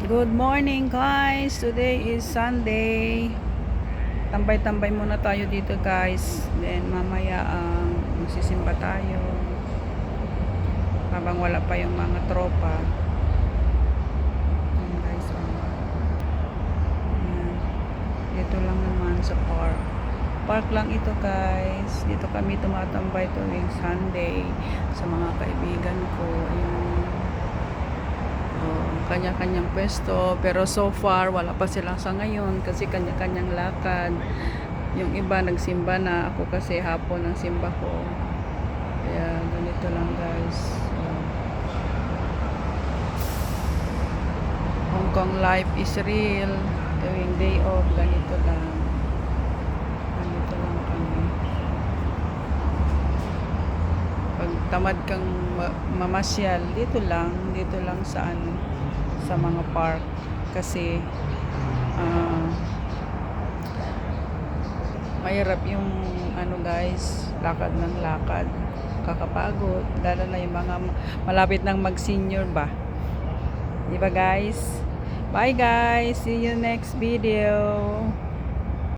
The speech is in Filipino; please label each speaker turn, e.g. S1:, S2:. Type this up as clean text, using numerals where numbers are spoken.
S1: Good morning guys! Today is Sunday. Tambay-tambay muna tayo dito guys. Then mamaya magsisimba tayo. Habang wala pa yung mga tropa. Ayan guys. Ayan. Dito lang naman sa park. Park lang ito guys. Dito kami tumatambay tuwing Sunday sa mga kaibigan ko. Ayan. Kanya-kanyang pwesto, pero so far wala pa sila sa ngayon kasi kanya-kanyang lakad. Yung iba nagsimba na, ako kasi hapon ang simba ko, kaya ganito lang guys. Hong Kong life is real. Tuwing day off ganito lang kami. Pag tamad kang mamasyal, dito lang sa sa mga park kasi mahirap yung guys, lakad ng lakad, kakapagod, lalo na yung mga malapit nang mag senior ba, di ba guys? Bye guys, see you next video.